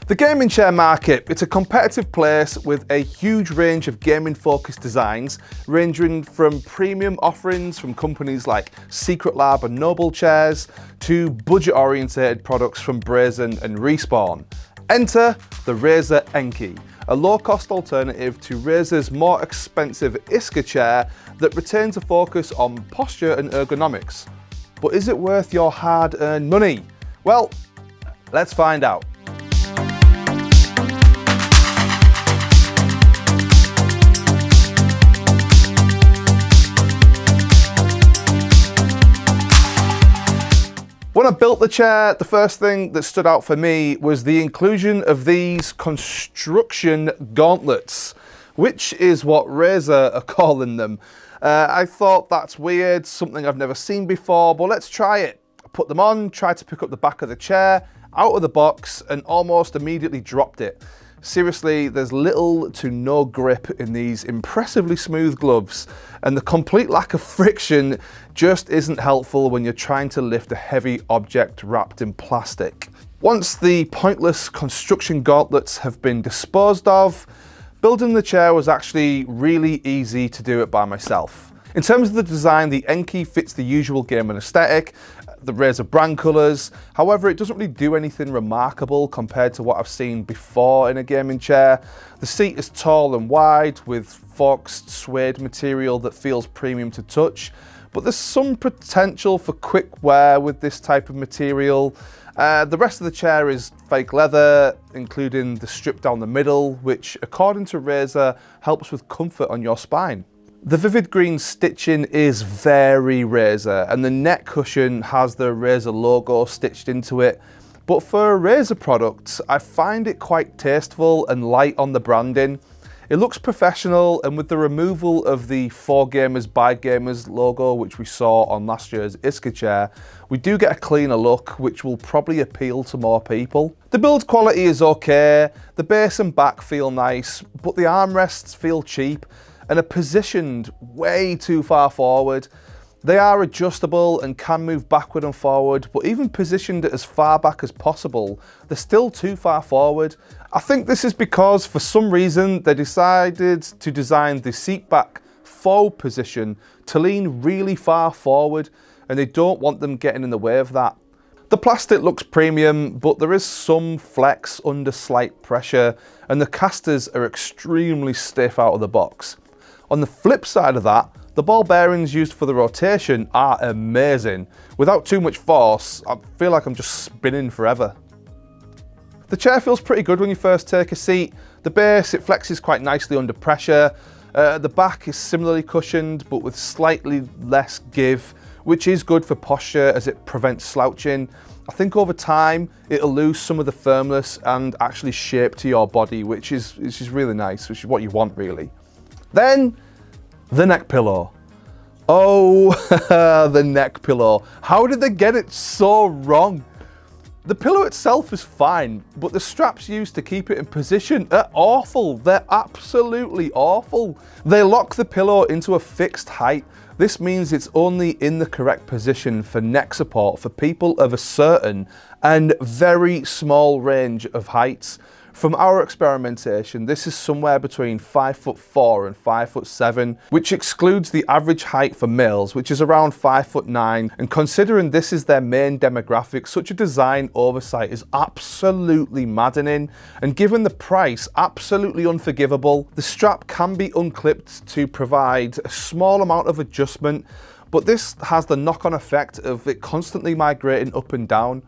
The gaming chair market, it's a competitive place with a huge range of gaming-focused designs, ranging from premium offerings from companies like Secret Lab and Noble Chairs, to budget-oriented products from Razer and Respawn. Enter the Razer Enki, a low-cost alternative to Razer's more expensive Iskur chair that retains a focus on posture and ergonomics. But is it worth your hard-earned money? Well, let's find out. When I built the chair, the first thing that stood out for me was the inclusion of these construction gauntlets, which is what Razer are calling them. I thought that's weird, something I've never seen before, but let's try it. I put them on, tried to pick up the back of the chair, out of the box, and almost immediately dropped it. Seriously, there's little to no grip in these impressively smooth gloves, and the complete lack of friction just isn't helpful when you're trying to lift a heavy object wrapped in plastic. Once the pointless construction gauntlets have been disposed of, building the chair was actually really easy to do it by myself. In terms of the design, the Enki fits the usual gaming aesthetic, the Razer brand colours. However, it doesn't really do anything remarkable compared to what I've seen before in a gaming chair. The seat is tall and wide with forked suede material that feels premium to touch, but there's some potential for quick wear with this type of material. The rest of the chair is fake leather, including the strip down the middle, which according to Razer helps with comfort on your spine. The vivid green stitching is very Razer, and the neck cushion has the Razer logo stitched into it. But for a Razer product, I find it quite tasteful and light on the branding. It looks professional, and with the removal of the For Gamers by Gamers logo, which we saw on last year's Iskur chair, we do get a cleaner look, which will probably appeal to more people. The build quality is okay, the base and back feel nice, but the armrests feel cheap and are positioned way too far forward. They are adjustable and can move backward and forward, but even positioned as far back as possible, they're still too far forward. I think this is because for some reason they decided to design the seat back forward position to lean really far forward, and they don't want them getting in the way of that. The plastic looks premium, but there is some flex under slight pressure, and the casters are extremely stiff out of the box. On the flip side of that, the ball bearings used for the rotation are amazing. Without too much force, I feel like I'm just spinning forever. The chair feels pretty good when you first take a seat. The base, it flexes quite nicely under pressure. The back is similarly cushioned, but with slightly less give, which is good for posture as it prevents slouching. I think over time, it'll lose some of the firmness and actually shape to your body, which is really nice, which is what you want really. Then, the neck pillow. Oh, the neck pillow. How did they get it so wrong? The pillow itself is fine, but the straps used to keep it in position are awful. They're absolutely awful. They lock the pillow into a fixed height. This means it's only in the correct position for neck support for people of a certain and very small range of heights. From our experimentation, this is somewhere between 5'4" and 5'7", which excludes the average height for males, which is around 5'9", and considering this is their main demographic, such a design oversight is absolutely maddening, and given the price, absolutely unforgivable. The strap can be unclipped to provide a small amount of adjustment, but this has the knock-on effect of it constantly migrating up and down.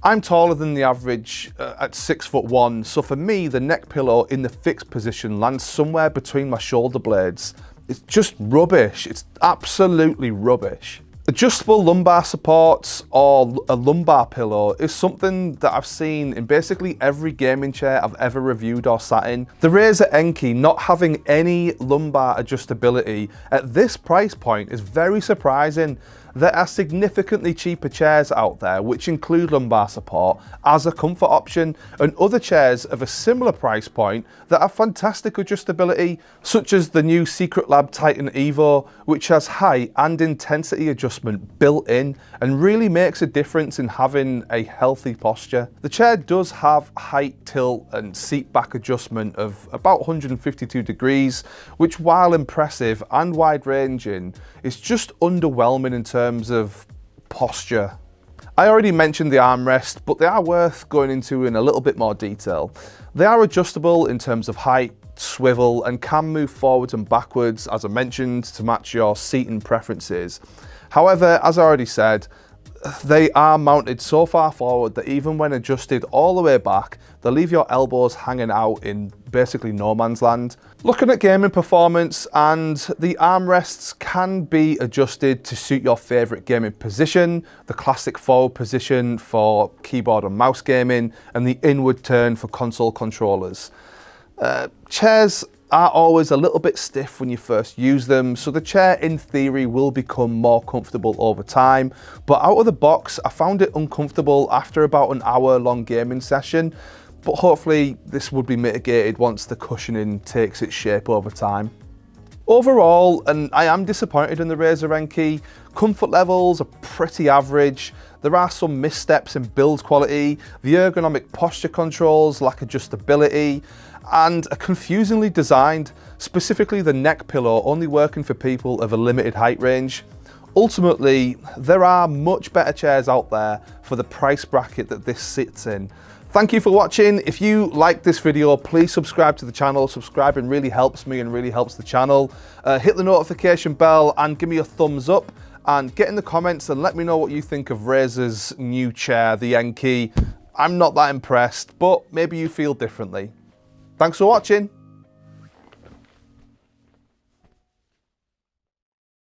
I'm taller than the average at 6'1", so for me, the neck pillow in the fixed position lands somewhere between my shoulder blades. It's just rubbish. It's absolutely rubbish. Adjustable lumbar supports or a lumbar pillow is something that I've seen in basically every gaming chair I've ever reviewed or sat in. The Razer Enki not having any lumbar adjustability at this price point is very surprising. there are significantly cheaper chairs out there which include lumbar support as a comfort option, and other chairs of a similar price point that have fantastic adjustability, such as the new Secret Lab Titan Evo, which has height and intensity adjustment built in and really makes a difference in having a healthy posture. The chair does have height, tilt and seat back adjustment of about 152 degrees, which, while impressive and wide ranging, is just underwhelming in terms of posture. I already mentioned the armrest, but they are worth going into in a little bit more detail. They are adjustable in terms of height, swivel, and can move forwards and backwards, as I mentioned, to match your seating preferences. However, as I already said, they are mounted so far forward that even when adjusted all the way back, they leave your elbows hanging out in basically no man's land. Looking at gaming performance, and the armrests can be adjusted to suit your favourite gaming position, the classic forward position for keyboard and mouse gaming, and the inward turn for console controllers. Chairs are always a little bit stiff when you first use them, so the chair in theory will become more comfortable over time, but out of the box I found it uncomfortable after about an hour-long gaming session, but hopefully this would be mitigated once the cushioning takes its shape over time. Overall, and I am disappointed in the Razer Enki, comfort levels are pretty average. There are some missteps in build quality, the ergonomic posture controls lack adjustability, and are confusingly designed, specifically the neck pillow only working for people of a limited height range. Ultimately, there are much better chairs out there for the price bracket that this sits in. Thank you for watching. If you like this video, please subscribe to the channel. Subscribing really helps me and really helps the channel. Hit the notification bell and give me a thumbs up, and get in the comments and let me know what you think of Razer's new chair, the Enki. I'm not that impressed, but maybe you feel differently. Thanks for watching.